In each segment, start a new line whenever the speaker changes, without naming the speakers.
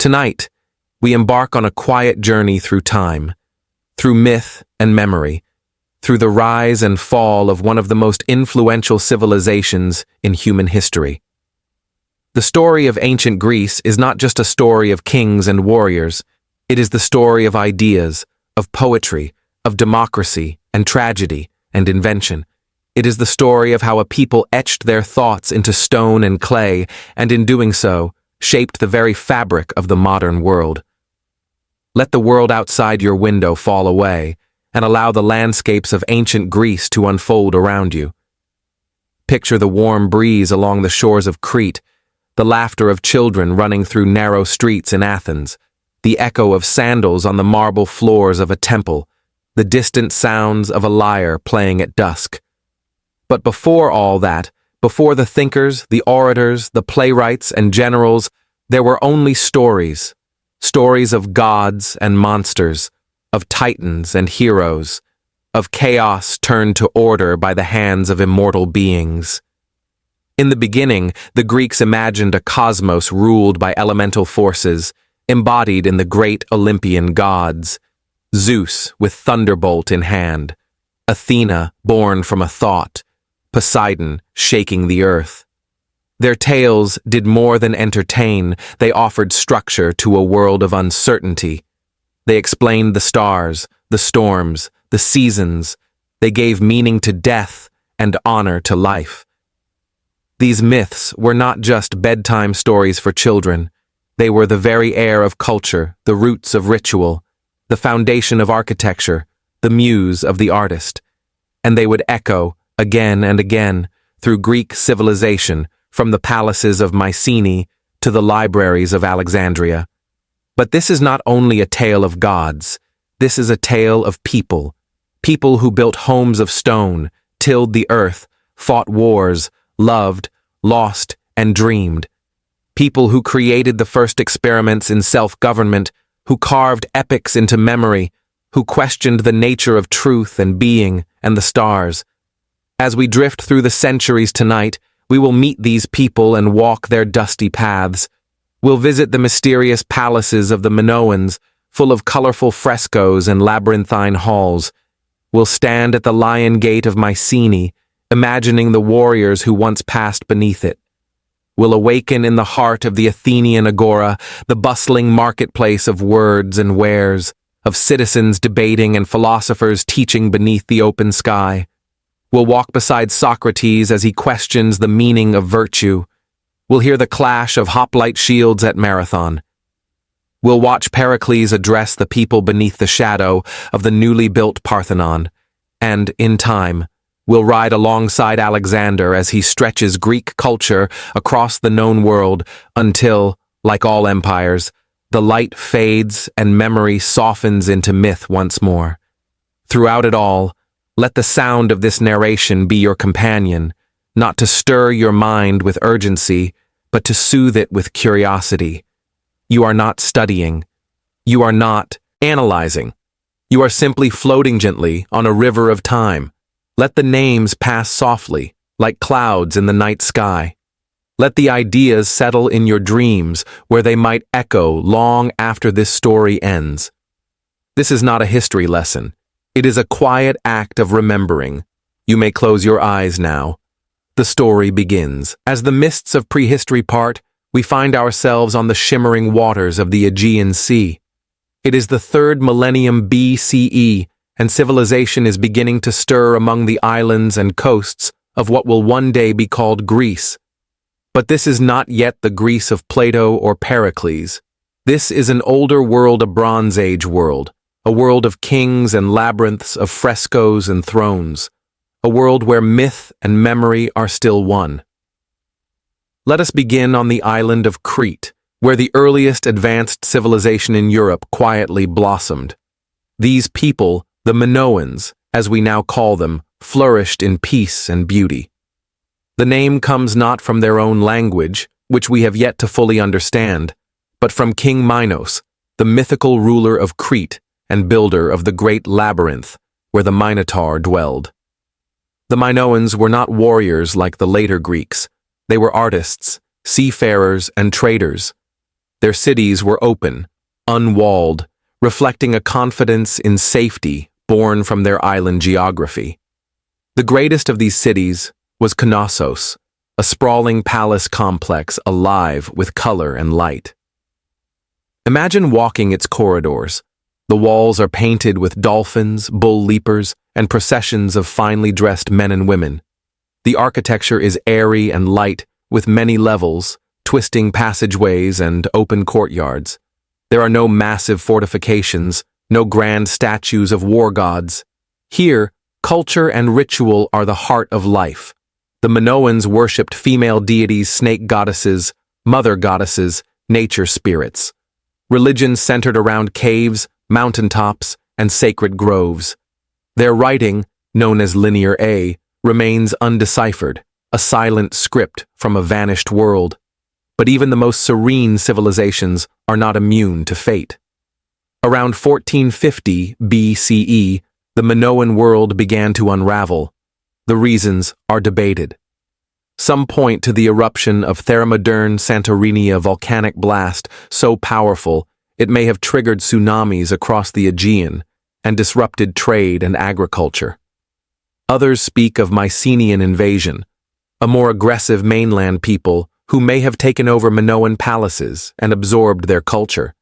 Tonight, we embark on a quiet journey through time, through myth and memory, through the rise and fall of one of the most influential civilizations in human history. The story of ancient Greece is not just a story of kings and warriors. It is the story of ideas, of poetry, of democracy and tragedy and invention. It is the story of how a people etched their thoughts into stone and clay, and in doing so, shaped the very fabric of the modern world. Let the world outside your window fall away, and allow the landscapes of ancient Greece to unfold around you. Picture the warm breeze along the shores of Crete, the laughter of children running through narrow streets in Athens, the echo of sandals on the marble floors of a temple, the distant sounds of a lyre playing at dusk. But before all that, before the thinkers, the orators, the playwrights, and generals, there were only stories. Stories of gods and monsters, of titans and heroes, of chaos turned to order by the hands of immortal beings. In the beginning, the Greeks imagined a cosmos ruled by elemental forces, embodied in the great Olympian gods. Zeus with thunderbolt in hand, Athena born from a thought, Poseidon shaking the earth. Their tales did more than entertain, they offered structure to a world of uncertainty. They explained the stars, the storms, the seasons. They gave meaning to death and honor to life. These myths were not just bedtime stories for children. They were the very air of culture, the roots of ritual, the foundation of architecture, the muse of the artist. And they would echo, again and again, through Greek civilization, from the palaces of Mycenae to the libraries of Alexandria. But this is not only a tale of gods. This is a tale of people. People who built homes of stone, tilled the earth, fought wars, loved, lost, and dreamed. People who created the first experiments in self-government, who carved epics into memory, who questioned the nature of truth and being and the stars. As we drift through the centuries tonight, we will meet these people and walk their dusty paths. We'll visit the mysterious palaces of the Minoans, full of colorful frescoes and labyrinthine halls. We'll stand at the lion gate of Mycenae, imagining the warriors who once passed beneath it. We'll awaken in the heart of the Athenian agora, the bustling marketplace of words and wares, of citizens debating and philosophers teaching beneath the open sky. We'll walk beside Socrates as he questions the meaning of virtue. We'll hear the clash of hoplite shields at Marathon. We'll watch Pericles address the people beneath the shadow of the newly built Parthenon. And, in time, we'll ride alongside Alexander as he stretches Greek culture across the known world until, like all empires, the light fades and memory softens into myth once more. Throughout it all, let the sound of this narration be your companion, not to stir your mind with urgency, but to soothe it with curiosity. You are not studying. You are not analyzing. You are simply floating gently on a river of time. Let the names pass softly, like clouds in the night sky. Let the ideas settle in your dreams, where they might echo long after this story ends. This is not a history lesson. It is a quiet act of remembering. You may close your eyes now. The story begins. As the mists of prehistory part, we find ourselves on the shimmering waters of the Aegean Sea. It is the 3rd millennium BCE, and civilization is beginning to stir among the islands and coasts of what will one day be called Greece. But this is not yet the Greece of Plato or Pericles. This is an older world, a Bronze Age world, a world of kings and labyrinths, of frescoes and thrones, a world where myth and memory are still one. Let us begin on the island of Crete, where the earliest advanced civilization in Europe quietly blossomed. These people, the Minoans, as we now call them, flourished in peace and beauty. The name comes not from their own language, which we have yet to fully understand, but from King Minos, the mythical ruler of Crete and builder of the great labyrinth where the Minotaur dwelled. The Minoans were not warriors like the later Greeks. They were artists, seafarers, and traders. Their cities were open, unwalled, reflecting a confidence in safety born from their island geography. The greatest of these cities was Knossos, a sprawling palace complex alive with color and light. Imagine walking its corridors. The walls are painted with dolphins, bull leapers, and processions of finely dressed men and women. The architecture is airy and light, with many levels, twisting passageways, and open courtyards. There are no massive fortifications, no grand statues of war gods. Here, culture and ritual are the heart of life. The Minoans worshipped female deities, snake goddesses, mother goddesses, nature spirits. Religion centered around caves, mountaintops, and sacred groves. Their writing, known as Linear A, remains undeciphered, a silent script from a vanished world. But even the most serene civilizations are not immune to fate. Around 1450 BCE, the Minoan world began to unravel. The reasons are debated. Some point to the eruption of Thermodern Santorini, a volcanic blast so powerful it may have triggered tsunamis across the Aegean and disrupted trade and agriculture. Others speak of Mycenaean invasion, a more aggressive mainland people who may have taken over Minoan palaces and absorbed their culture.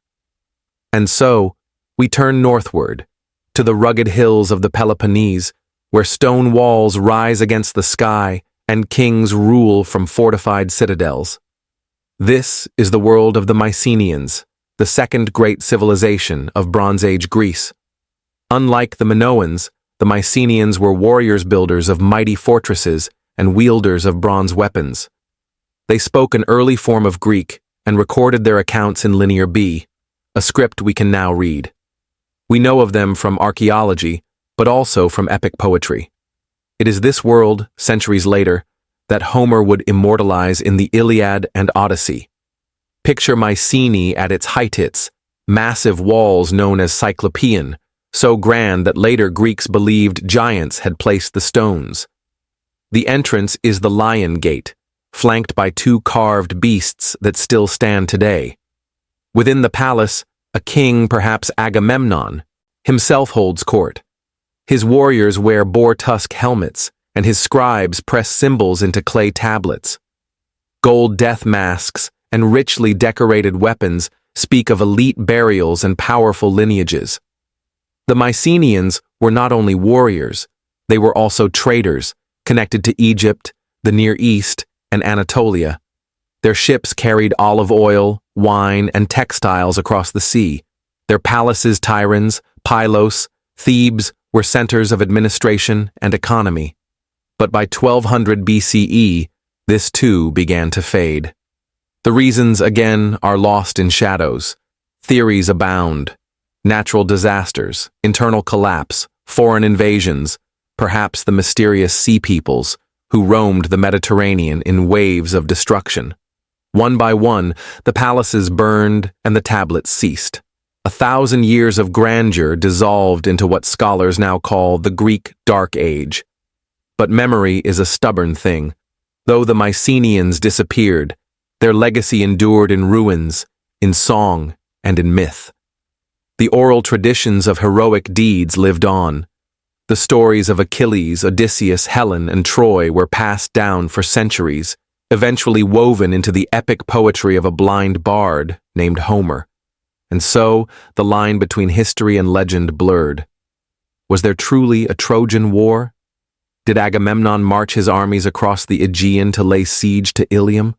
And so, we turn northward, to the rugged hills of the Peloponnese, where stone walls rise against the sky and kings rule from fortified citadels. This is the world of the Mycenaeans, the second great civilization of Bronze Age Greece. Unlike the Minoans, the Mycenaeans were warriors, builders of mighty fortresses and wielders of bronze weapons. They spoke an early form of Greek and recorded their accounts in Linear B, a script we can now read. We know of them from archaeology, but also from epic poetry. It is this world, centuries later, that Homer would immortalize in the Iliad and Odyssey. Picture Mycenae at its heights, massive walls known as Cyclopean, so grand that later Greeks believed giants had placed the stones. The entrance is the Lion Gate, flanked by two carved beasts that still stand today. Within the palace, a king, perhaps Agamemnon, himself holds court. His warriors wear boar-tusk helmets, and his scribes press symbols into clay tablets. Gold death masks and richly decorated weapons speak of elite burials and powerful lineages. The Mycenaeans were not only warriors, they were also traders, connected to Egypt, the Near East, and Anatolia. Their ships carried olive oil, wine, and textiles across the sea. Their palaces, Tyrans, Pylos, Thebes were centers of administration and economy. But by 1200 BCE, this too began to fade. The reasons, again, are lost in shadows. Theories abound. Natural disasters, internal collapse, foreign invasions, perhaps the mysterious sea peoples who roamed the Mediterranean in waves of destruction. One by one, the palaces burned and the tablets ceased. 1,000 years of grandeur dissolved into what scholars now call the Greek Dark Age. But memory is a stubborn thing. Though the Mycenaeans disappeared, their legacy endured in ruins, in song, and in myth. The oral traditions of heroic deeds lived on. The stories of Achilles, Odysseus, Helen, and Troy were passed down for centuries, eventually woven into the epic poetry of a blind bard named Homer. And so, the line between history and legend blurred. Was there truly a Trojan War? Did Agamemnon march his armies across the Aegean to lay siege to Ilium?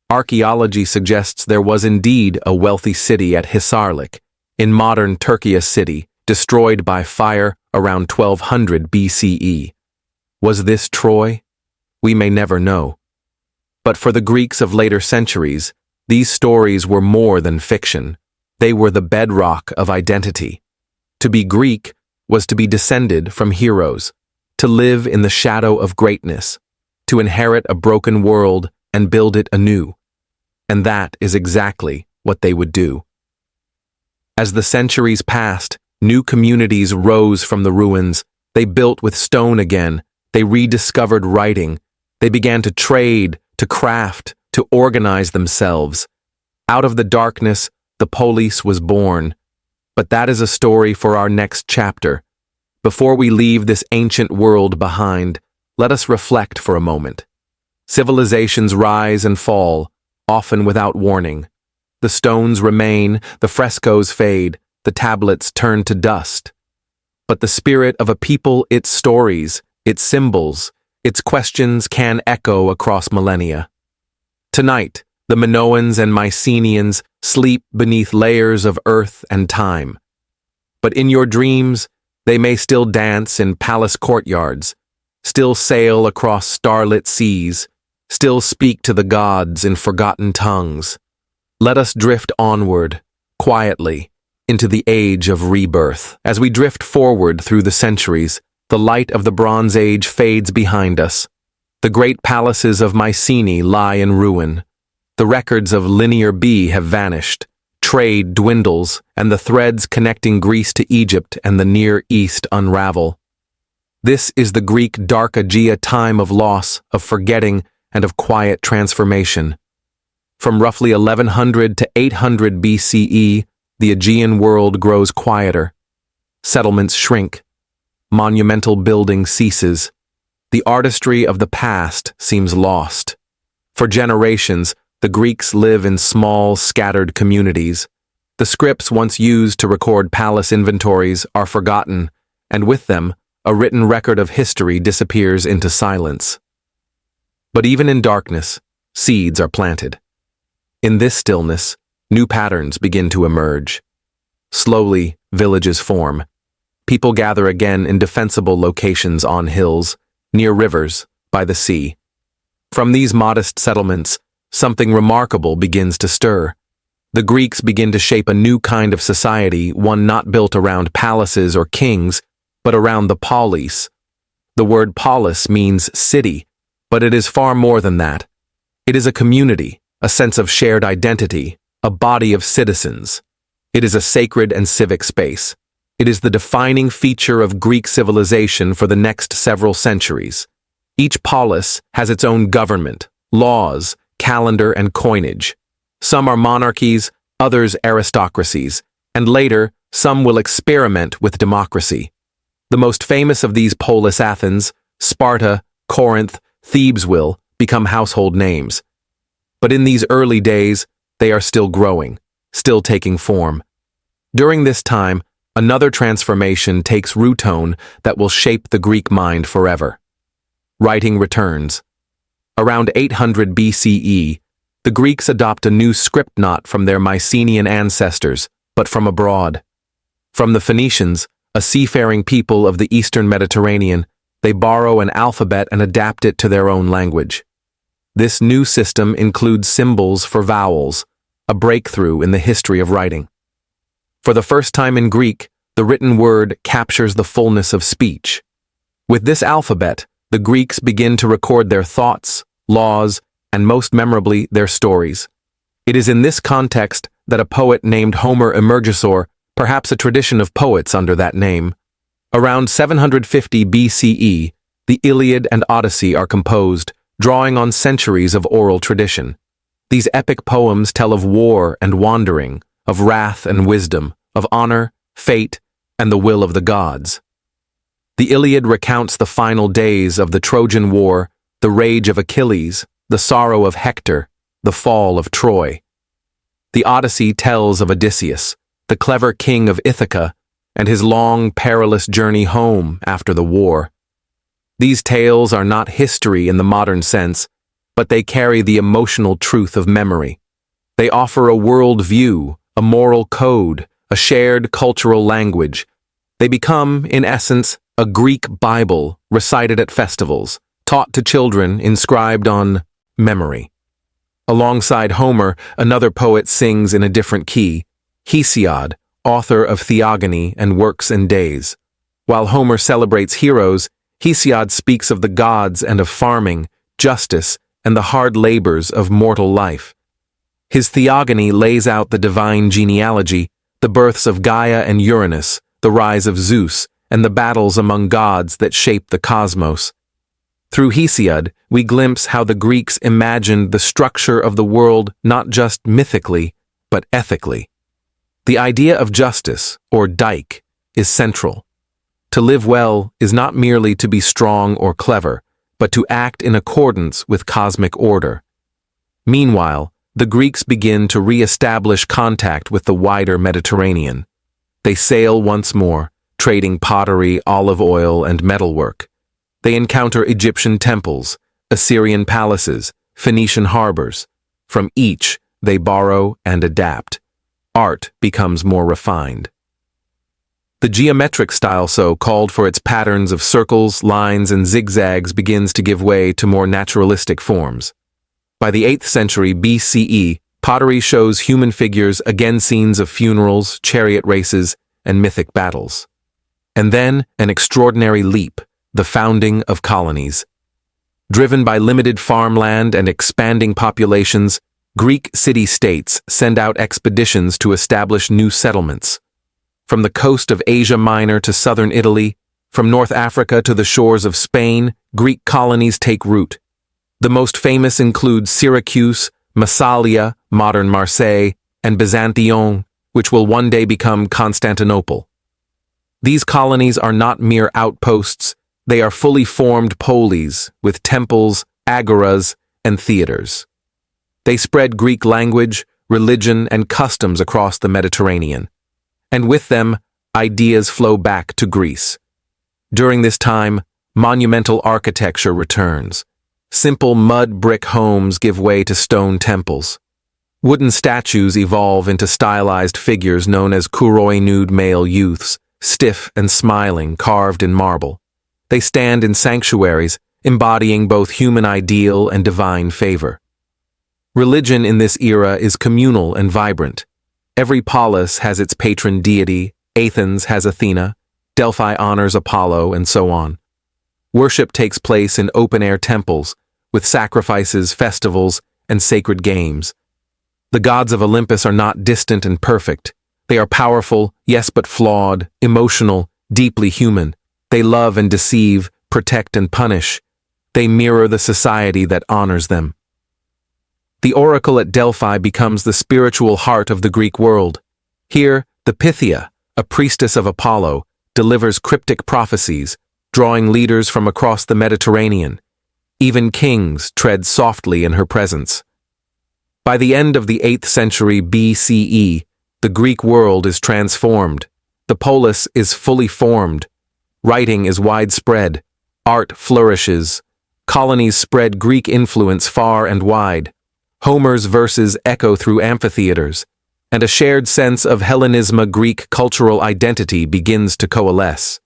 Archaeology suggests there was indeed a wealthy city at Hisarlik, in modern Turkey, a city destroyed by fire around 1200 BCE. Was this Troy? We may never know. But for the Greeks of later centuries, these stories were more than fiction. They were the bedrock of identity. To be Greek was to be descended from heroes, to live in the shadow of greatness, to inherit a broken world and build it anew. And that is exactly what they would do. As the centuries passed, new communities rose from the ruins. They built with stone again. They rediscovered writing. They began to trade, to craft, to organize themselves. Out of the darkness, the polis was born. But that is a story for our next chapter. Before we leave this ancient world behind, let us reflect for a moment. Civilizations rise and fall, often without warning. The stones remain, the frescoes fade, the tablets turn to dust. But the spirit of a people, its stories, its symbols, its questions can echo across millennia. Tonight, the Minoans and Mycenaeans sleep beneath layers of earth and time. But in your dreams, they may still dance in palace courtyards, still sail across starlit seas, still speak to the gods in forgotten tongues. Let us drift onward, quietly, into the age of rebirth. As we drift forward through the centuries, the light of the Bronze Age fades behind us. The great palaces of Mycenae lie in ruin. The records of Linear B have vanished. Trade dwindles, and the threads connecting Greece to Egypt and the Near East unravel. This is the Greek Dark Aegean time of loss, of forgetting, and of quiet transformation. From roughly 1100 to 800 BCE, the Aegean world grows quieter. Settlements shrink. Monumental building ceases. The artistry of the past seems lost. For generations, the Greeks live in small, scattered communities. The scripts once used to record palace inventories are forgotten, and with them, a written record of history disappears into silence. But even in darkness, seeds are planted. In this stillness, new patterns begin to emerge. Slowly, villages form. People gather again in defensible locations on hills, near rivers, by the sea. From these modest settlements, something remarkable begins to stir. The Greeks begin to shape a new kind of society, one not built around palaces or kings, but around the polis. The word polis means city, but it is far more than that. It is a community, a sense of shared identity, a body of citizens. It is a sacred and civic space. It is the defining feature of Greek civilization for the next several centuries. Each polis has its own government, laws, calendar, and coinage. Some are monarchies, others aristocracies, and later, some will experiment with democracy. The most famous of these polis, Athens, Sparta, Corinth, Thebes will become household names. But in these early days, they are still growing, still taking form. During this time, another transformation takes root that will shape the Greek mind forever. Writing returns. Around 800 BCE, the Greeks adopt a new script not from their Mycenaean ancestors, but from abroad. From the Phoenicians, a seafaring people of the eastern Mediterranean, they borrow an alphabet and adapt it to their own language. This new system includes symbols for vowels, a breakthrough in the history of writing. For the first time in Greek, the written word captures the fullness of speech. With this alphabet, the Greeks begin to record their thoughts, laws, and most memorably, their stories. It is in this context that a poet named Homer emerges, or perhaps a tradition of poets under that name. Around 750 BCE, the Iliad and Odyssey are composed, drawing on centuries of oral tradition. These epic poems tell of war and wandering, of wrath and wisdom, of honor, fate, and the will of the gods. The Iliad recounts the final days of the Trojan War, the rage of Achilles, the sorrow of Hector, the fall of Troy. The Odyssey tells of Odysseus, the clever king of Ithaca, and his long, perilous journey home after the war. These tales are not history in the modern sense, but they carry the emotional truth of memory. They offer a world view, a moral code, a shared cultural language. They become, in essence, a Greek Bible recited at festivals, taught to children, inscribed on memory. Alongside Homer, another poet sings in a different key, Hesiod, author of Theogony and Works and Days. While Homer celebrates heroes, Hesiod speaks of the gods and of farming, justice, and the hard labors of mortal life. His Theogony lays out the divine genealogy, the births of Gaia and Uranus, the rise of Zeus, and the battles among gods that shape the cosmos. Through Hesiod, we glimpse how the Greeks imagined the structure of the world not just mythically, but ethically. The idea of justice, or dike, is central. To live well is not merely to be strong or clever, but to act in accordance with cosmic order. Meanwhile, the Greeks begin to re-establish contact with the wider Mediterranean. They sail once more, trading pottery, olive oil, and metalwork. They encounter Egyptian temples, Assyrian palaces, Phoenician harbors. From each, they borrow and adapt. Art becomes more refined. The geometric style called for its patterns of circles, lines, and zigzags begins to give way to more naturalistic forms. By the 8th century BCE, pottery shows human figures, again scenes of funerals, chariot races, and mythic battles. And then an extraordinary leap, the founding of colonies. Driven by limited farmland and expanding populations, Greek city-states send out expeditions to establish new settlements. From the coast of Asia Minor to southern Italy, from North Africa to the shores of Spain, Greek colonies take root. The most famous include Syracuse, Massalia, modern Marseille, and Byzantion, which will one day become Constantinople. These colonies are not mere outposts, they are fully formed polis with temples, agoras, and theaters. They spread Greek language, religion, and customs across the Mediterranean. And with them, ideas flow back to Greece. During this time, monumental architecture returns. Simple mud brick homes give way to stone temples. Wooden statues evolve into stylized figures known as kouroi, nude male youths, stiff and smiling, carved in marble. They stand in sanctuaries, embodying both human ideal and divine favor. Religion in this era is communal and vibrant. Every polis has its patron deity, Athens has Athena, Delphi honors Apollo, and so on. Worship takes place in open-air temples, with sacrifices, festivals, and sacred games. The gods of Olympus are not distant and perfect. They are powerful, yes, but flawed, emotional, deeply human. They love and deceive, protect and punish. They mirror the society that honors them. The oracle at Delphi becomes the spiritual heart of the Greek world. Here, the Pythia, a priestess of Apollo, delivers cryptic prophecies, drawing leaders from across the Mediterranean. Even kings tread softly in her presence. By the end of the 8th century BCE, the Greek world is transformed. The polis is fully formed. Writing is widespread. Art flourishes. Colonies spread Greek influence far and wide. Homer's verses echo through amphitheaters, and a shared sense of Hellenism, Greek cultural identity, begins to coalesce.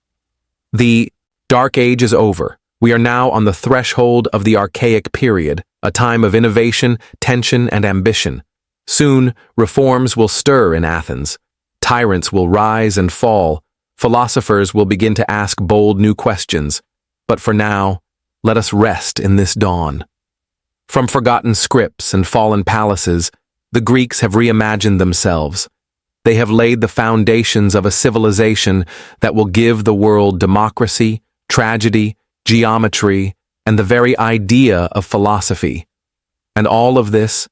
The Dark Age is over. We are now on the threshold of the Archaic period, a time of innovation, tension, and ambition. Soon, reforms will stir in Athens. Tyrants will rise and fall. Philosophers will begin to ask bold new questions. But for now, let us rest in this dawn. From forgotten scripts and fallen palaces, the Greeks have reimagined themselves. They have laid the foundations of a civilization that will give the world democracy, tragedy, geometry, and the very idea of philosophy. And all of this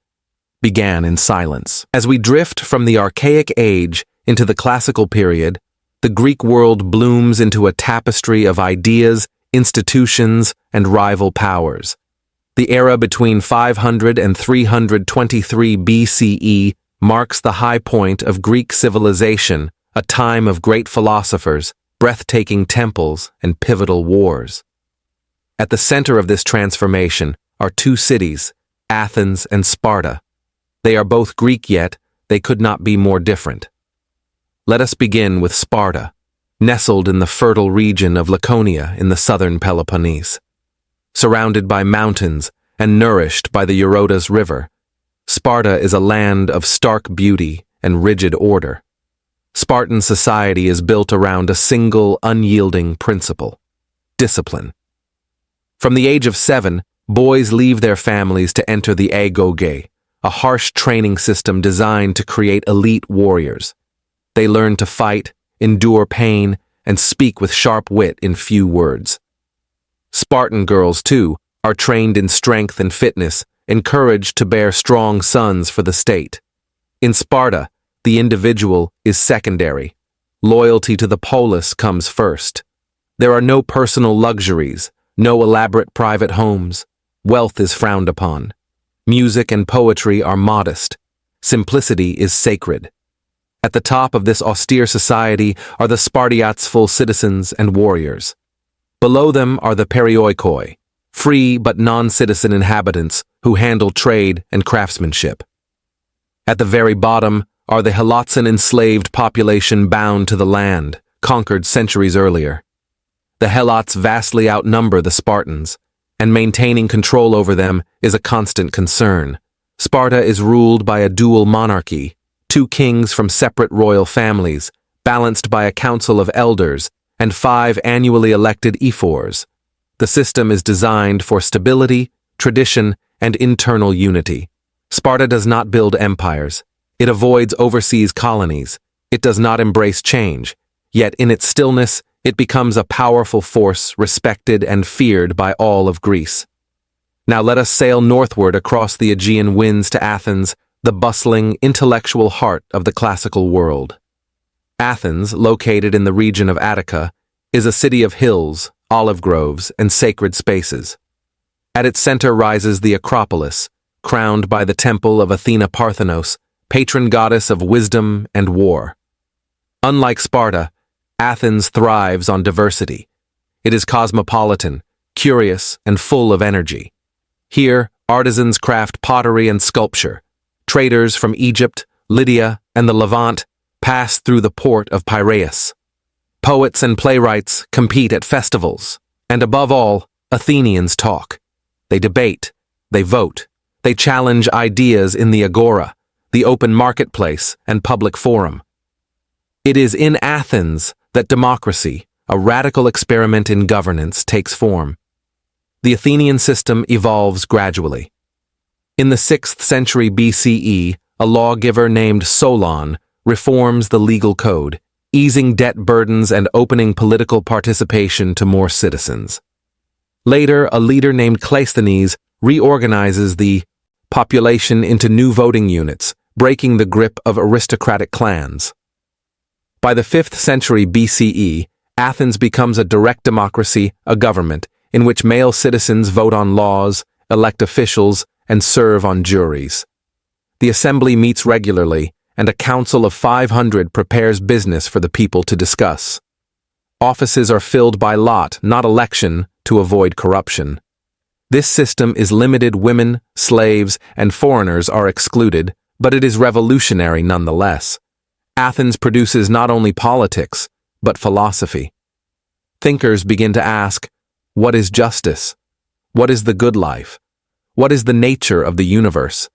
began in silence. As we drift from the Archaic Age into the Classical period, the Greek world blooms into a tapestry of ideas, institutions, and rival powers. The era between 500 and 323 BCE marks the high point of Greek civilization, a time of great philosophers, breathtaking temples, and pivotal wars. At the center of this transformation are two cities, Athens and Sparta. They are both Greek, yet they could not be more different. Let us begin with Sparta, nestled in the fertile region of Laconia in the southern Peloponnese. Surrounded by mountains and nourished by the Eurotas River, Sparta is a land of stark beauty and rigid order. Spartan society is built around a single, unyielding principle: discipline. From the age of 7, boys leave their families to enter the agoge, a harsh training system designed to create elite warriors. They learn to fight, endure pain, and speak with sharp wit in few words. Spartan girls, too, are trained in strength and fitness, encouraged to bear strong sons for the state. In Sparta, the individual is secondary. Loyalty to the polis comes first. There are no personal luxuries, no elaborate private homes. Wealth is frowned upon. Music and poetry are modest. Simplicity is sacred. At the top of this austere society are the Spartiates' full citizens and warriors. Below them are the perioikoi, free but non-citizen inhabitants who handle trade and craftsmanship. At the very bottom are the Helotsan enslaved population bound to the land, conquered centuries earlier. The Helots vastly outnumber the Spartans, and maintaining control over them is a constant concern. Sparta is ruled by a dual monarchy, two kings from separate royal families, balanced by a council of elders, and 5 annually elected ephors. The system is designed for stability, tradition, and internal unity. Sparta does not build empires. It avoids overseas colonies. It does not embrace change. Yet in its stillness, it becomes a powerful force respected and feared by all of Greece. Now let us sail northward across the Aegean winds to Athens, the bustling, intellectual heart of the classical world. Athens, located in the region of Attica, is a city of hills, olive groves, and sacred spaces. At its center rises the Acropolis, crowned by the temple of Athena Parthenos, patron goddess of wisdom and war. Unlike Sparta, Athens thrives on diversity. It is cosmopolitan, curious, and full of energy. Here, artisans craft pottery and sculpture. Traders from Egypt, Lydia, and the Levant pass through the port of Piraeus. Poets and playwrights compete at festivals. And above all, Athenians talk. They debate. They vote. They challenge ideas in the agora, the open marketplace and public forum. It is in Athens that democracy, a radical experiment in governance, takes form. The Athenian system evolves gradually. In the 6th century BCE, a lawgiver named Solon reforms the legal code, easing debt burdens and opening political participation to more citizens. Later, a leader named Cleisthenes reorganizes the population into new voting units, breaking the grip of aristocratic clans. By the 5th century BCE, Athens becomes a direct democracy, a government, in which male citizens vote on laws, elect officials, and serve on juries. The assembly meets regularly, and a council of 500 prepares business for the people to discuss. Offices are filled by lot, not election, to avoid corruption. This system is limited. Women, slaves, and foreigners are excluded, but it is revolutionary nonetheless. Athens produces not only politics, but philosophy. Thinkers begin to ask, what is justice? What is the good life? What is the nature of the universe?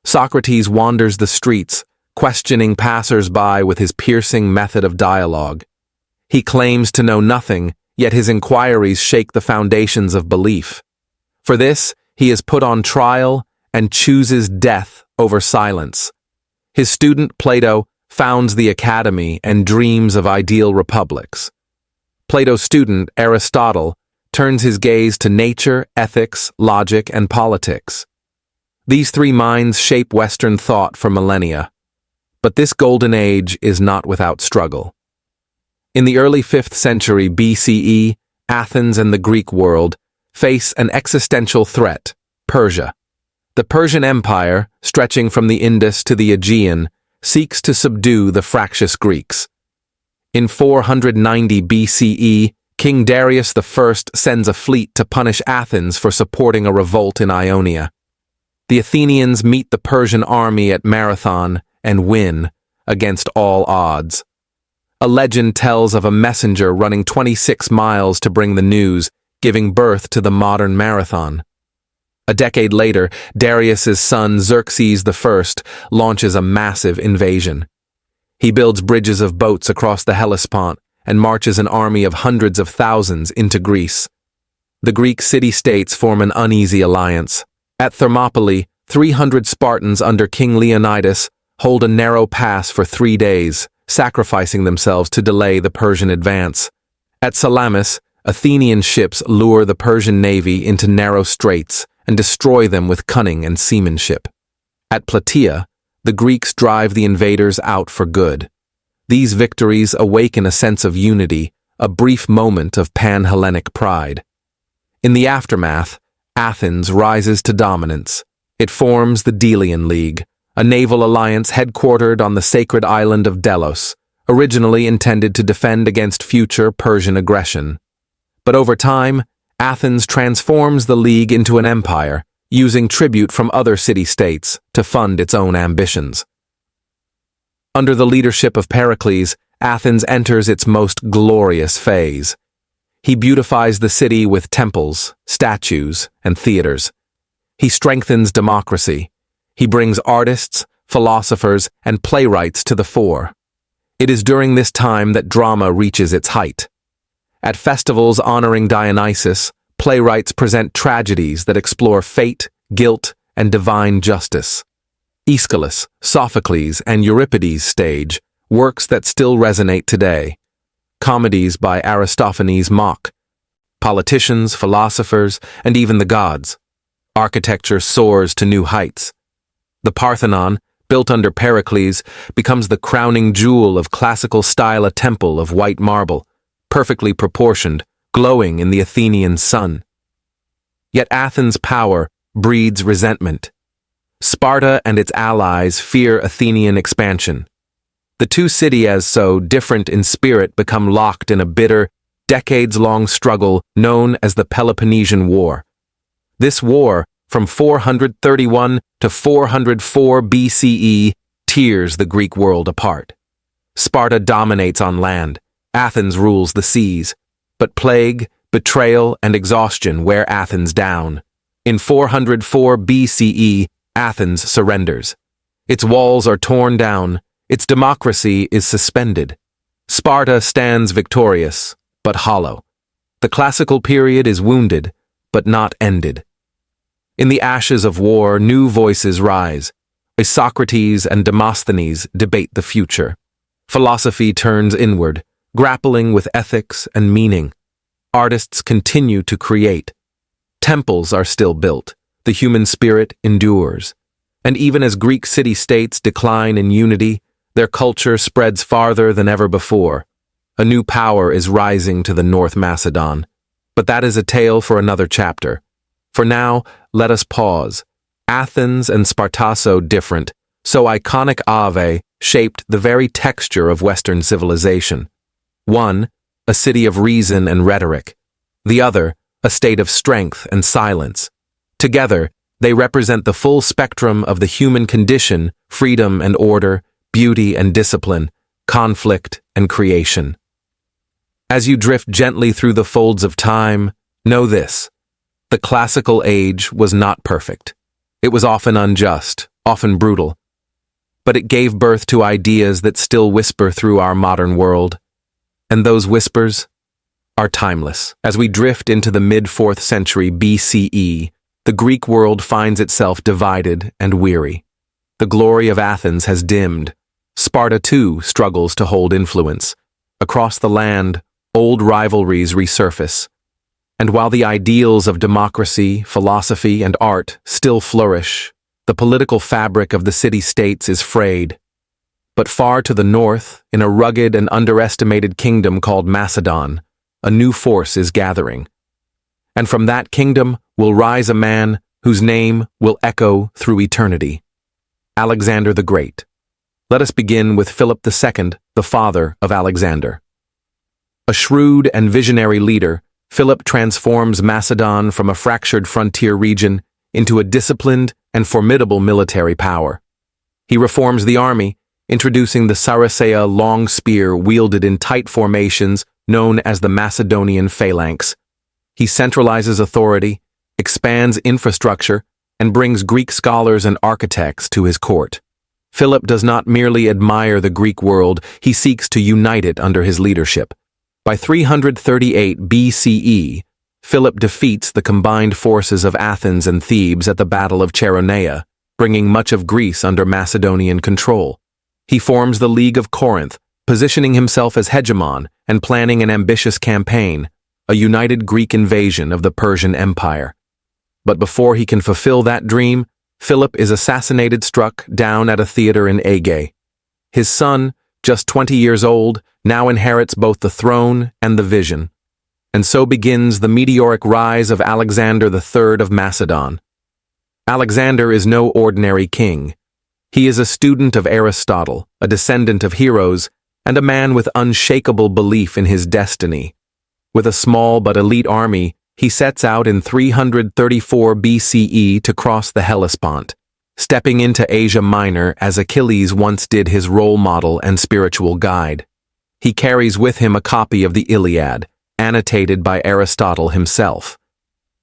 Socrates wanders the streets, questioning passers-by with his piercing method of dialogue. He claims to know nothing, yet his inquiries shake the foundations of belief. For this, he is put on trial and chooses death over silence. His student Plato founds the academy and dreams of ideal republics. Plato's student, Aristotle, turns his gaze to nature, ethics, logic, and politics. These 3 minds shape Western thought for millennia. But this golden age is not without struggle. In the early 5th century BCE, Athens and the Greek world face an existential threat, Persia. The Persian Empire, stretching from the Indus to the Aegean, seeks to subdue the fractious Greeks. In 490 BCE, King Darius I sends a fleet to punish Athens for supporting a revolt in Ionia. The Athenians meet the Persian army at Marathon and win, against all odds. A legend tells of a messenger running 26 miles to bring the news, giving birth to the modern marathon. A decade later, Darius's son Xerxes I launches a massive invasion. He builds bridges of boats across the Hellespont and marches an army of hundreds of thousands into Greece. The Greek city-states form an uneasy alliance. At Thermopylae, 300 Spartans under King Leonidas hold a narrow pass for 3 days, sacrificing themselves to delay the Persian advance. At Salamis, Athenian ships lure the Persian navy into narrow straits and destroy them with cunning and seamanship. At Plataea, the Greeks drive the invaders out for good. These victories awaken a sense of unity, a brief moment of pan-Hellenic pride. In the aftermath, Athens rises to dominance. It forms the Delian League, a naval alliance headquartered on the sacred island of Delos, originally intended to defend against future Persian aggression. But over time, Athens transforms the League into an empire, using tribute from other city-states to fund its own ambitions. Under the leadership of Pericles, Athens enters its most glorious phase. He beautifies the city with temples, statues, and theaters. He strengthens democracy. He brings artists, philosophers, and playwrights to the fore. It is during this time that drama reaches its height. At festivals honoring Dionysus, playwrights present tragedies that explore fate, guilt, and divine justice. Aeschylus, Sophocles, and Euripides stage works that still resonate today. Comedies by Aristophanes mock politicians, philosophers, and even the gods. Architecture soars to new heights. The Parthenon, built under Pericles, becomes the crowning jewel of classical style, a temple of white marble, perfectly proportioned, glowing in the Athenian sun. Yet Athens' power breeds resentment. Sparta and its allies fear Athenian expansion. The two cities, so different in spirit, become locked in a bitter, decades-long struggle known as the Peloponnesian War. This war, from 431 to 404 BCE, tears the Greek world apart. Sparta dominates on land. Athens rules the seas. But plague, betrayal, and exhaustion wear Athens down. In 404 BCE, Athens surrenders. Its walls are torn down. Its democracy is suspended. Sparta stands victorious, but hollow. The classical period is wounded, but not ended. In the ashes of war, new voices rise. Socrates and Demosthenes debate the future. Philosophy turns inward, grappling with ethics and meaning. Artists continue to create. Temples are still built. The human spirit endures. And even as Greek city-states decline in unity, their culture spreads farther than ever before. A new power is rising to the North Macedon. But that is a tale for another chapter. For now, let us pause. Athens and Sparta, so different, so iconic, Ave shaped the very texture of Western civilization. One, a city of reason and rhetoric. The other, a state of strength and silence. Together, they represent the full spectrum of the human condition: freedom and order, beauty and discipline, conflict and creation. As you drift gently through the folds of time, know this: the classical age was not perfect. It was often unjust, often brutal. But it gave birth to ideas that still whisper through our modern world. And those whispers are timeless. As we drift into the mid-4th century BCE, the Greek world finds itself divided and weary. The glory of Athens has dimmed. Sparta, too, struggles to hold influence. Across the land, old rivalries resurface. And while the ideals of democracy, philosophy, and art still flourish, the political fabric of the city-states is frayed. But far to the north, in a rugged and underestimated kingdom called Macedon, a new force is gathering. And from that kingdom will rise a man whose name will echo through eternity: Alexander the Great. Let us begin with Philip II, the father of Alexander. A shrewd and visionary leader, Philip transforms Macedon from a fractured frontier region into a disciplined and formidable military power. He reforms the army, introducing the Saracea long spear wielded in tight formations known as the Macedonian phalanx. He centralizes authority, expands infrastructure, and brings Greek scholars and architects to his court. Philip does not merely admire the Greek world, he seeks to unite it under his leadership. By 338 BCE, Philip defeats the combined forces of Athens and Thebes at the Battle of Chaeronea, bringing much of Greece under Macedonian control. He forms the League of Corinth, positioning himself as hegemon and planning an ambitious campaign, a united Greek invasion of the Persian Empire. But before he can fulfill that dream, Philip is assassinated, struck down at a theater in Aegean. His son, just 20 years old, now inherits both the throne and the vision. And so begins the meteoric rise of Alexander III of Macedon. Alexander is no ordinary king. He is a student of Aristotle, a descendant of heroes, and a man with unshakable belief in his destiny. With a small but elite army, he sets out in 334 BCE to cross the Hellespont, stepping into Asia Minor as Achilles once did his role model and spiritual guide. He carries with him a copy of the Iliad, annotated by Aristotle himself.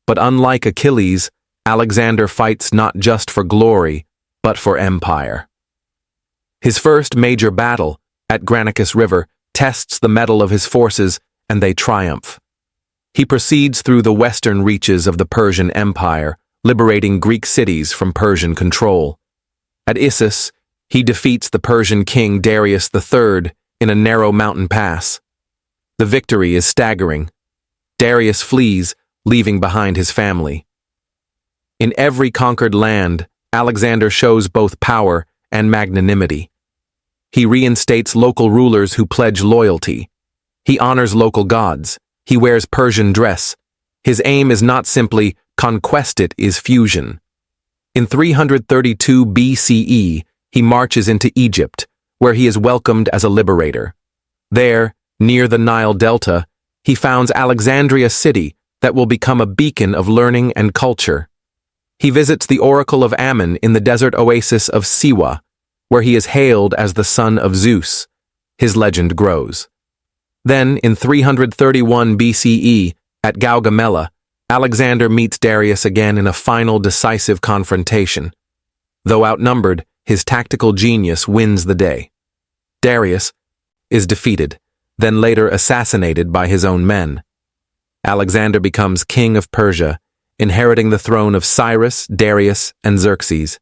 But unlike Achilles, Alexander fights not just for glory, but for empire. His first major battle, at Granicus River, tests the mettle of his forces, and they triumph. He proceeds through the western reaches of the Persian Empire, liberating Greek cities from Persian control. At Issus, he defeats the Persian king Darius III in a narrow mountain pass. The victory is staggering. Darius flees, leaving behind his family. In every conquered land, Alexander shows both power and magnanimity. He reinstates local rulers who pledge loyalty. He honors local gods. He wears Persian dress. His aim is not simply conquest, it is fusion. In 332 BCE, he marches into Egypt, where he is welcomed as a liberator. There, near the Nile Delta, he founds Alexandria city that will become a beacon of learning and culture. He visits the Oracle of Ammon in the desert oasis of Siwa, where he is hailed as the son of Zeus. His legend grows. Then, in 331 BCE, at Gaugamela, Alexander meets Darius again in a final decisive confrontation. Though outnumbered, his tactical genius wins the day. Darius is defeated, then later assassinated by his own men. Alexander becomes king of Persia, inheriting the throne of Cyrus, Darius, and Xerxes.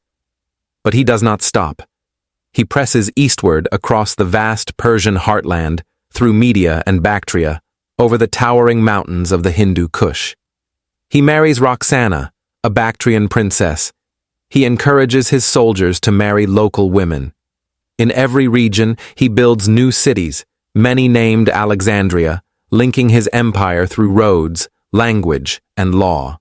But he does not stop. He presses eastward across the vast Persian heartland, through Media and Bactria, over the towering mountains of the Hindu Kush. He marries Roxana, a Bactrian princess. He encourages his soldiers to marry local women. In every region, he builds new cities, many named Alexandria, linking his empire through roads, language, and law.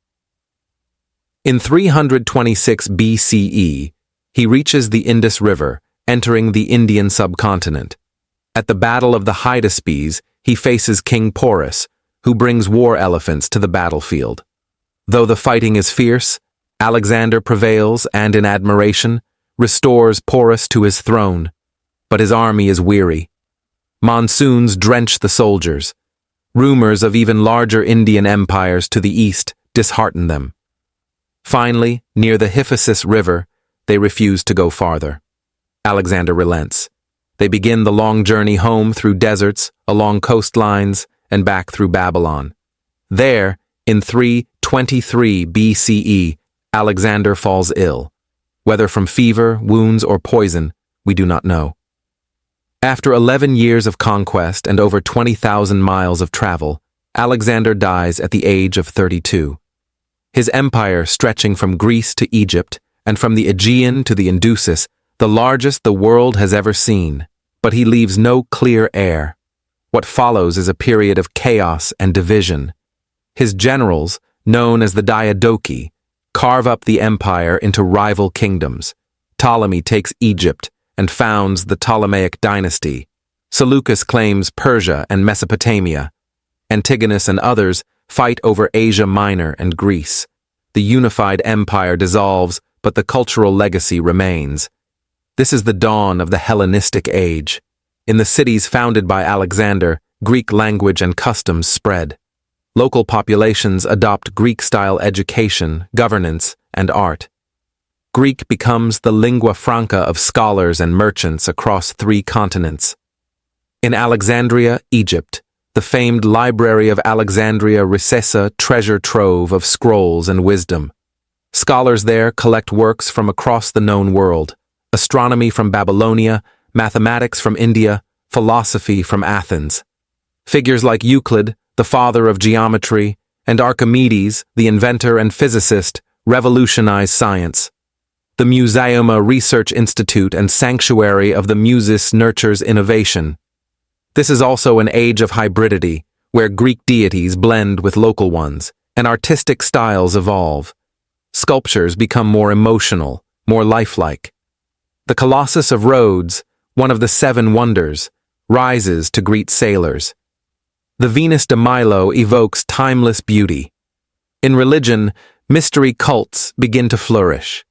In 326 BCE, he reaches the Indus River, entering the Indian subcontinent. At the Battle of the Hydaspes, he faces King Porus, who brings war elephants to the battlefield. Though the fighting is fierce, Alexander prevails and, in admiration, restores Porus to his throne. But his army is weary. Monsoons drench the soldiers. Rumors of even larger Indian empires to the east dishearten them. Finally, near the Hyphasis River, they refuse to go farther. Alexander relents. They begin the long journey home through deserts, along coastlines, and back through Babylon. There, in 323 BCE, Alexander falls ill. Whether from fever, wounds, or poison, we do not know. After 11 years of conquest and over 20,000 miles of travel, Alexander dies at the age of 32. His empire, stretching from Greece to Egypt, and from the Aegean to the Indus, the largest the world has ever seen, but he leaves no clear heir. What follows is a period of chaos and division. His generals, known as the Diadochi, carve up the empire into rival kingdoms. Ptolemy takes Egypt and founds the Ptolemaic dynasty. Seleucus claims Persia and Mesopotamia. Antigonus and others fight over Asia Minor and Greece. The unified empire dissolves, but the cultural legacy remains. This is the dawn of the Hellenistic age. In the cities founded by Alexander, Greek language and customs spread. Local populations adopt Greek-style education, governance, and art. Greek becomes the lingua franca of scholars and merchants across 3 continents. In Alexandria, Egypt, the famed Library of Alexandria receives a treasure trove of scrolls and wisdom. Scholars there collect works from across the known world: astronomy from Babylonia, mathematics from India, philosophy from Athens. Figures like Euclid, the father of geometry, and Archimedes, the inventor and physicist, revolutionize science. The Museum, a research institute and sanctuary of the Muses, nurtures innovation. This is also an age of hybridity, where Greek deities blend with local ones, and artistic styles evolve. Sculptures become more emotional, more lifelike. The Colossus of Rhodes, one of the seven wonders, rises to greet sailors. The Venus de Milo evokes timeless beauty. In religion, mystery cults begin to flourish.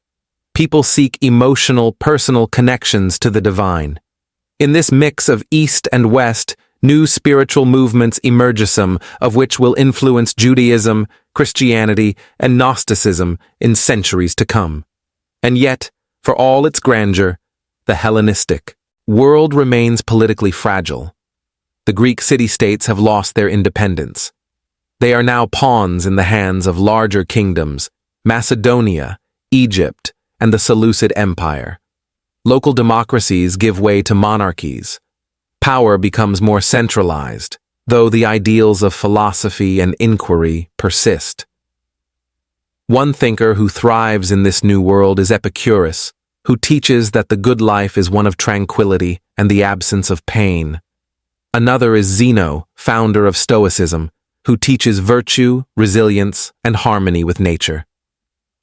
People seek emotional, personal connections to the divine. In this mix of East and West, new spiritual movements emerge, some of which will influence Judaism, Christianity, and Gnosticism in centuries to come. And yet, for all its grandeur, the Hellenistic world remains politically fragile. The Greek city-states have lost their independence. They are now pawns in the hands of larger kingdoms, Macedonia, Egypt, and the Seleucid Empire. Local democracies give way to monarchies. Power becomes more centralized, though the ideals of philosophy and inquiry persist. One thinker who thrives in this new world is Epicurus, who teaches that the good life is one of tranquility and the absence of pain. Another is Zeno, founder of Stoicism, who teaches virtue, resilience, and harmony with nature.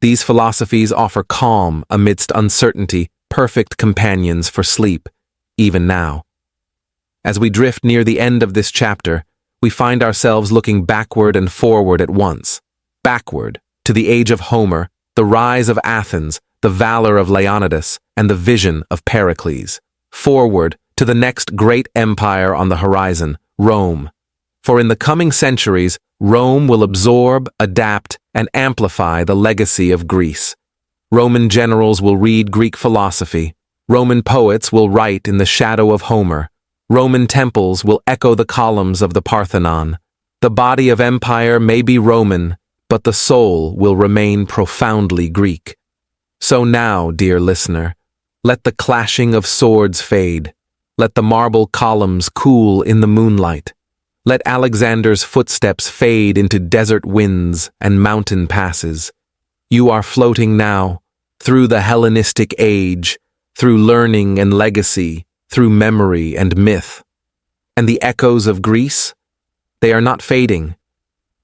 These philosophies offer calm amidst uncertainty, perfect companions for sleep, even now. As we drift near the end of this chapter, we find ourselves looking backward and forward at once. Backward, to the age of Homer, the rise of Athens, the valor of Leonidas, and the vision of Pericles. Forward, to the next great empire on the horizon, Rome. For in the coming centuries, Rome will absorb, adapt, and amplify the legacy of Greece. Roman generals will read Greek philosophy. Roman poets will write in the shadow of Homer. Roman temples will echo the columns of the Parthenon. The body of empire may be Roman, but the soul will remain profoundly Greek. So now, dear listener, let the clashing of swords fade. Let the marble columns cool in the moonlight. Let Alexander's footsteps fade into desert winds and mountain passes. You are floating now, through the Hellenistic age, through learning and legacy, through memory and myth. And the echoes of Greece? They are not fading.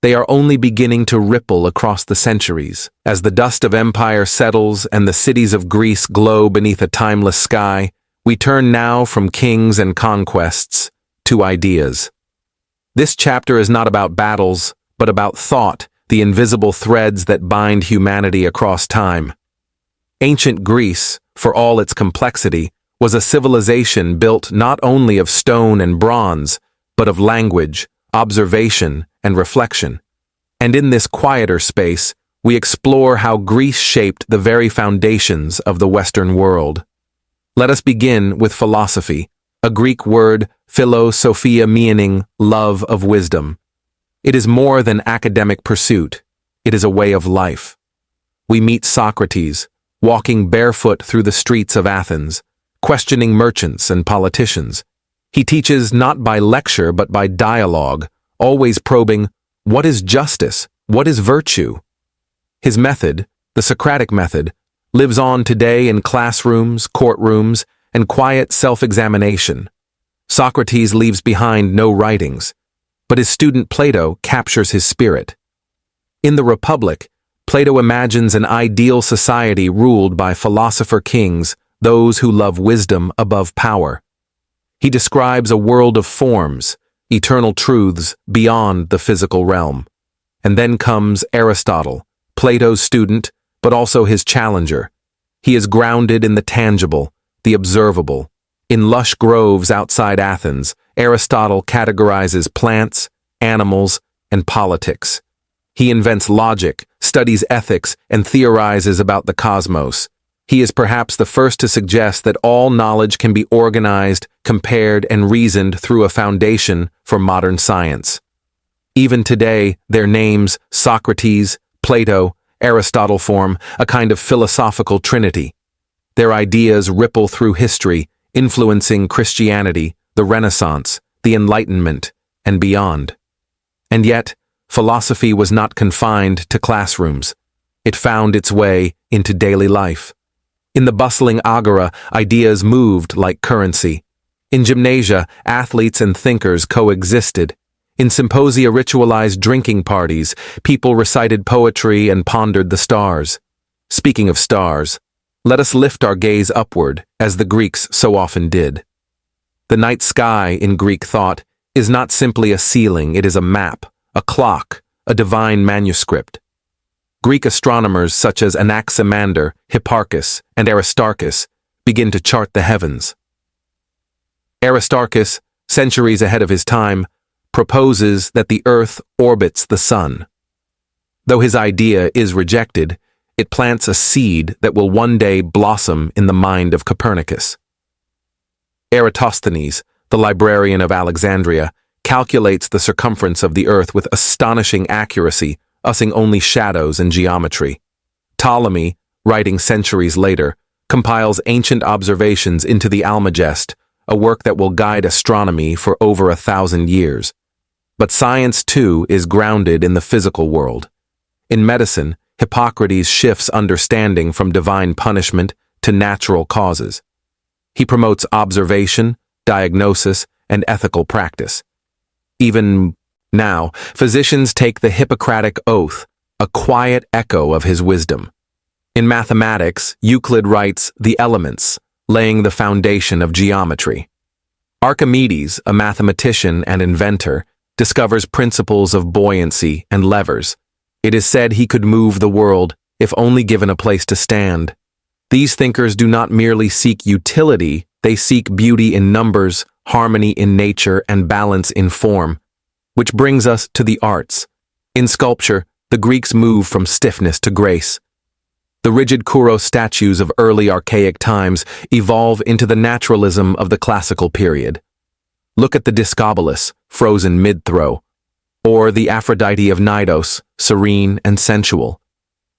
They are only beginning to ripple across the centuries. As the dust of empire settles and the cities of Greece glow beneath a timeless sky, we turn now from kings and conquests to ideas. This chapter is not about battles, but about thought, the invisible threads that bind humanity across time. Ancient Greece, for all its complexity, was a civilization built not only of stone and bronze, but of language, observation, and reflection. And in this quieter space, we explore how Greece shaped the very foundations of the Western world. Let us begin with philosophy, a Greek word, philosophia, meaning love of wisdom. It is more than academic pursuit. It is a way of life. We meet Socrates, walking barefoot through the streets of Athens, questioning merchants and politicians. He teaches not by lecture but by dialogue, always probing, what is justice? What is virtue? His method, the Socratic method, lives on today in classrooms, courtrooms, and quiet self-examination. Socrates leaves behind no writings, but his student Plato captures his spirit. In the Republic, Plato imagines an ideal society ruled by philosopher kings, those who love wisdom above power. He describes a world of forms, eternal truths beyond the physical realm. And then comes Aristotle, Plato's student, but also his challenger. He is grounded in the tangible, the observable. In lush groves outside Athens, Aristotle categorizes plants, animals, and politics. He invents logic, studies ethics, and theorizes about the cosmos. He is perhaps the first to suggest that all knowledge can be organized, compared, and reasoned through a foundation for modern science. Even today, their names, Socrates, Plato, Aristotle, form a kind of philosophical trinity. Their ideas ripple through history, influencing Christianity, the Renaissance, the Enlightenment, and beyond. And yet, philosophy was not confined to classrooms. It found its way into daily life. In the bustling agora, ideas moved like currency. In gymnasia, athletes and thinkers coexisted. In symposia ritualized drinking parties, people recited poetry and pondered the stars. Speaking of stars, let us lift our gaze upward, as the Greeks so often did. The night sky, in Greek thought, is not simply a ceiling, it is a map, a clock, a divine manuscript. Greek astronomers such as Anaximander, Hipparchus, and Aristarchus begin to chart the heavens. Aristarchus, centuries ahead of his time, proposes that the Earth orbits the Sun. Though his idea is rejected, it plants a seed that will one day blossom in the mind of Copernicus. Eratosthenes, the librarian of Alexandria, calculates the circumference of the Earth with astonishing accuracy, using only shadows and geometry. Ptolemy, writing centuries later, compiles ancient observations into the Almagest, a work that will guide astronomy for over 1,000 years. But science, too, is grounded in the physical world. In medicine, Hippocrates shifts understanding from divine punishment to natural causes. He promotes observation, diagnosis, and ethical practice. Even now, physicians take the Hippocratic Oath, a quiet echo of his wisdom. In mathematics, Euclid writes The Elements, laying the foundation of geometry. Archimedes, a mathematician and inventor, discovers principles of buoyancy and levers. It is said he could move the world, if only given a place to stand. These thinkers do not merely seek utility, they seek beauty in numbers, harmony in nature, and balance in form. Which brings us to the arts. In sculpture, the Greeks move from stiffness to grace. The rigid Kouros statues of early archaic times evolve into the naturalism of the classical period. Look at the Discobolus, frozen mid-throw, or the Aphrodite of Knidos, serene and sensual.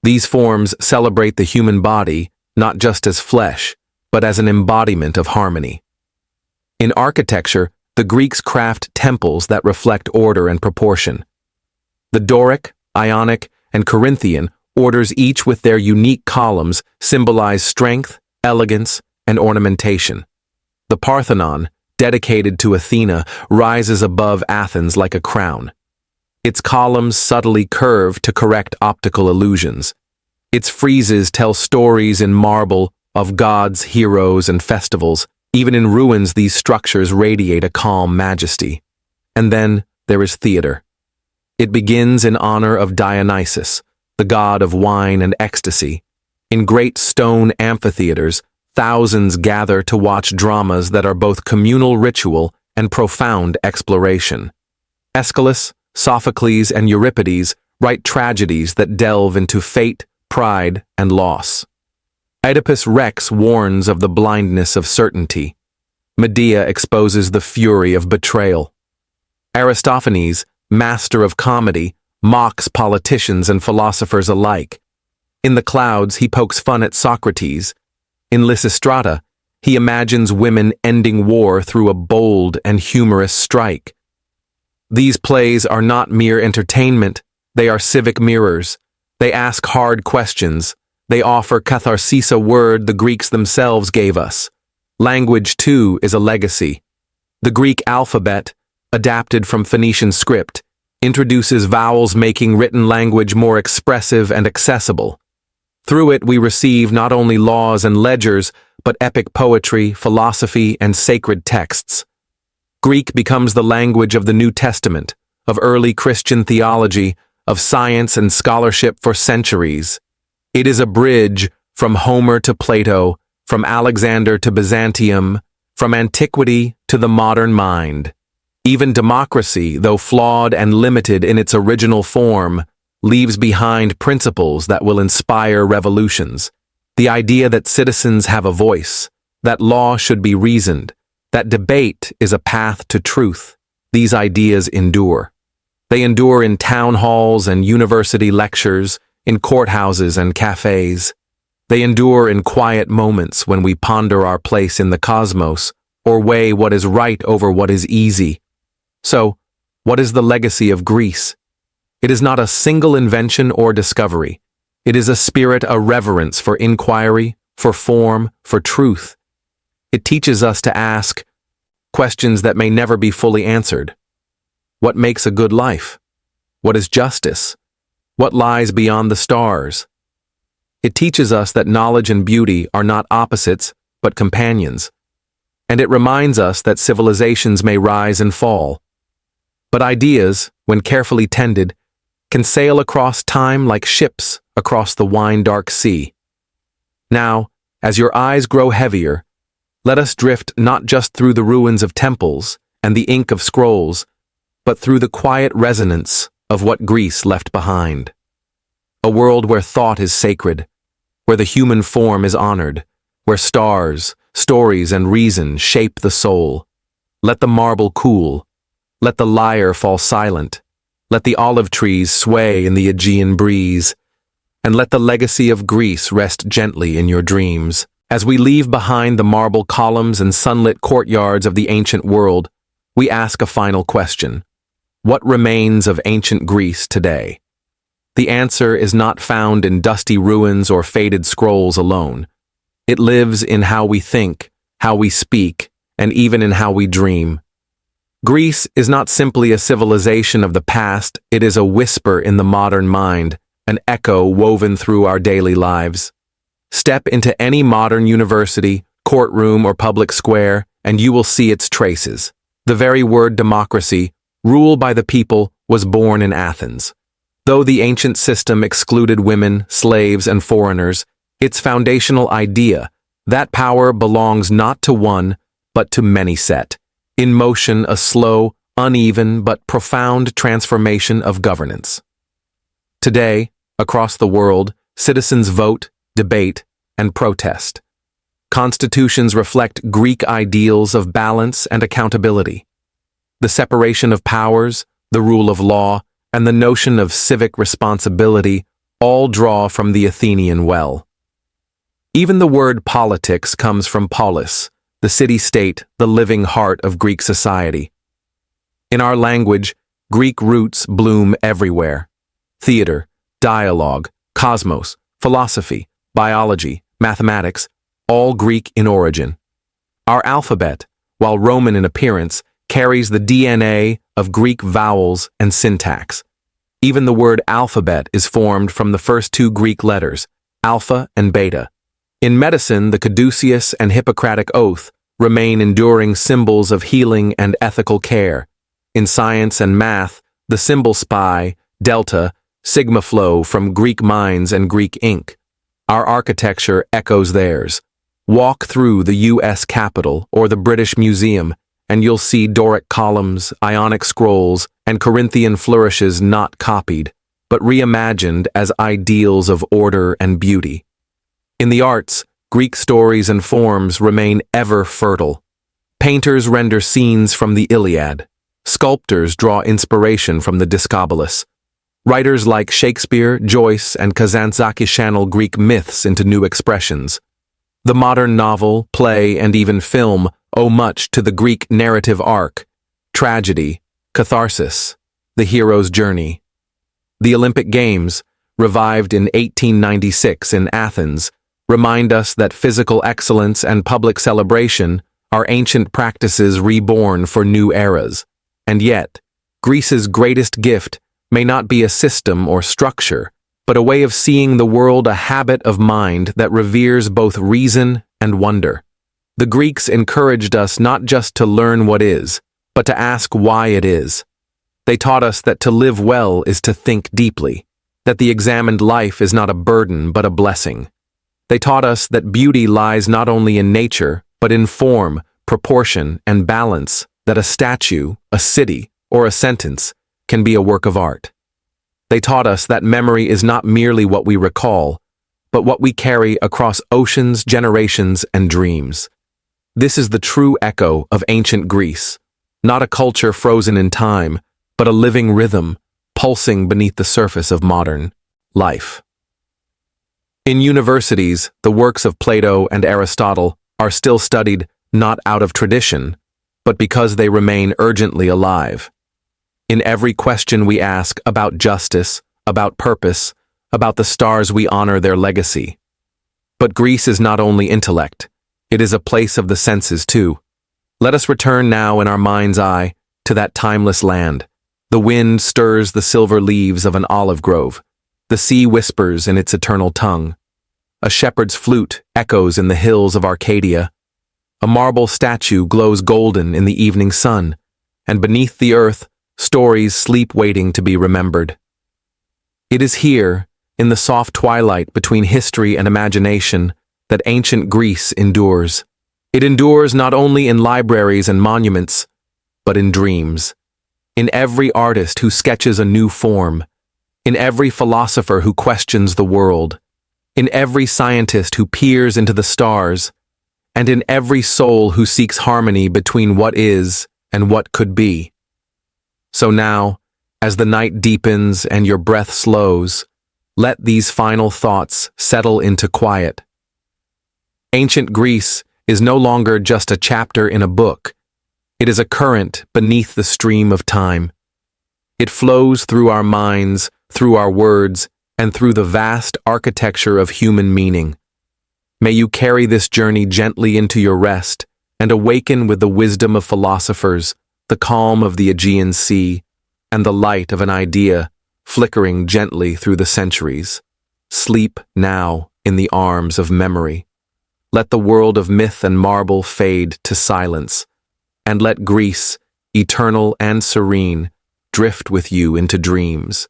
These forms celebrate the human body, not just as flesh, but as an embodiment of harmony. In architecture, the Greeks craft temples that reflect order and proportion. The Doric, Ionic, and Corinthian orders, each with their unique columns, symbolize strength, elegance, and ornamentation. The Parthenon, dedicated to Athena, rises above Athens like a crown. Its columns subtly curve to correct optical illusions. Its friezes tell stories in marble of gods, heroes, and festivals. Even in ruins, these structures radiate a calm majesty. And then there is theater. It begins in honor of Dionysus, the god of wine and ecstasy. In great stone amphitheaters, thousands gather to watch dramas that are both communal ritual and profound exploration. Aeschylus, Sophocles, and Euripides write tragedies that delve into fate, pride, and loss. Oedipus Rex warns of the blindness of certainty. Medea exposes the fury of betrayal. Aristophanes, master of comedy, mocks politicians and philosophers alike. In The Clouds, he pokes fun at Socrates. In Lysistrata, he imagines women ending war through a bold and humorous strike. These plays are not mere entertainment, they are civic mirrors. They ask hard questions. They offer catharsis, a word the Greeks themselves gave us. Language, too, is a legacy. The Greek alphabet, adapted from Phoenician script, introduces vowels, making written language more expressive and accessible. Through it, we receive not only laws and ledgers, but epic poetry, philosophy, and sacred texts. Greek becomes the language of the New Testament, of early Christian theology, of science and scholarship for centuries. It is a bridge from Homer to Plato, from Alexander to Byzantium, from antiquity to the modern mind. Even democracy, though flawed and limited in its original form, leaves behind principles that will inspire revolutions. The idea that citizens have a voice, that law should be reasoned, that debate is a path to truth. These ideas endure. They endure in town halls and university lectures, in courthouses and cafes. They endure in quiet moments when we ponder our place in the cosmos or weigh what is right over what is easy. So, what is the legacy of Greece? It is not a single invention or discovery. It is a spirit, a reverence for inquiry, for form, for truth. It teaches us to ask questions that may never be fully answered. What makes a good life? What is justice? What lies beyond the stars? It teaches us that knowledge and beauty are not opposites, but companions. And it reminds us that civilizations may rise and fall. But ideas, when carefully tended, can sail across time like ships across the wine-dark sea. Now, as your eyes grow heavier, let us drift not just through the ruins of temples and the ink of scrolls, but through the quiet resonance of what Greece left behind. A world where thought is sacred, where the human form is honored, where stars, stories, and reason shape the soul. Let the marble cool. Let the lyre fall silent. Let the olive trees sway in the Aegean breeze. And let the legacy of Greece rest gently in your dreams. As we leave behind the marble columns and sunlit courtyards of the ancient world, we ask a final question. What remains of ancient Greece today? The answer is not found in dusty ruins or faded scrolls alone. It lives in how we think, how we speak, and even in how we dream. Greece is not simply a civilization of the past, it is a whisper in the modern mind, an echo woven through our daily lives. Step into any modern university, courtroom, or public square, and you will see its traces. The very word democracy, rule by the people, was born in Athens. Though the ancient system excluded women, slaves, and foreigners, its foundational idea, that power belongs not to one, but to many set in motion a slow, uneven, but profound transformation of governance. Today, across the world, citizens vote, debate, and protest. Constitutions reflect Greek ideals of balance and accountability. The separation of powers, the rule of law, and the notion of civic responsibility all draw from the Athenian well. Even the word politics comes from polis, the city-state, the living heart of Greek society. In our language, Greek roots bloom everywhere. Theater, dialogue, cosmos, philosophy, biology, mathematics, all Greek in origin. Our alphabet, while Roman in appearance, carries the DNA of Greek vowels and syntax. Even the word alphabet is formed from the first two Greek letters, alpha and beta. In medicine, the caduceus and Hippocratic oath remain enduring symbols of healing and ethical care. In science and math, the symbol pi, delta, sigma flow from Greek minds and Greek ink. Our architecture echoes theirs. Walk through the U.S. Capitol or the British Museum, and you'll see Doric columns, Ionic scrolls, and Corinthian flourishes not copied, but reimagined as ideals of order and beauty. In the arts, Greek stories and forms remain ever fertile. Painters render scenes from the Iliad. Sculptors draw inspiration from the Discobolus. Writers like Shakespeare, Joyce, and Kazantzakis channel Greek myths into new expressions. The modern novel, play, and even film owe much to the Greek narrative arc, tragedy, catharsis, the hero's journey. The Olympic Games, revived in 1896 in Athens, remind us that physical excellence and public celebration are ancient practices reborn for new eras. And yet, Greece's greatest gift may not be a system or structure, but a way of seeing the world, a habit of mind that reveres both reason and wonder. The Greeks encouraged us not just to learn what is, but to ask why it is. They taught us that to live well is to think deeply, that the examined life is not a burden but a blessing. They taught us that beauty lies not only in nature, but in form, proportion, and balance, that a statue, a city, or a sentence can be a work of art. They taught us that memory is not merely what we recall, but what we carry across oceans, generations, and dreams. This is the true echo of ancient Greece, not a culture frozen in time, but a living rhythm, pulsing beneath the surface of modern life. In universities, the works of Plato and Aristotle are still studied not out of tradition, but because they remain urgently alive. In every question we ask about justice, about purpose, about the stars we honor their legacy. But Greece is not only intellect, it is a place of the senses too. Let us return now in our mind's eye to that timeless land. The wind stirs the silver leaves of an olive grove. The sea whispers in its eternal tongue. A shepherd's flute echoes in the hills of Arcadia. A marble statue glows golden in the evening sun, and beneath the earth, stories sleep waiting to be remembered. It is here, in the soft twilight between history and imagination, that ancient Greece endures. It endures not only in libraries and monuments, but in dreams. In every artist who sketches a new form, in every philosopher who questions the world, in every scientist who peers into the stars, and in every soul who seeks harmony between what is and what could be. So now, as the night deepens and your breath slows, let these final thoughts settle into quiet. Ancient Greece is no longer just a chapter in a book. It is a current beneath the stream of time. It flows through our minds, through our words, and through the vast architecture of human meaning. May you carry this journey gently into your rest and awaken with the wisdom of philosophers, the calm of the Aegean Sea, and the light of an idea flickering gently through the centuries. Sleep now in the arms of memory. Let the world of myth and marble fade to silence, and let Greece, eternal and serene, drift with you into dreams.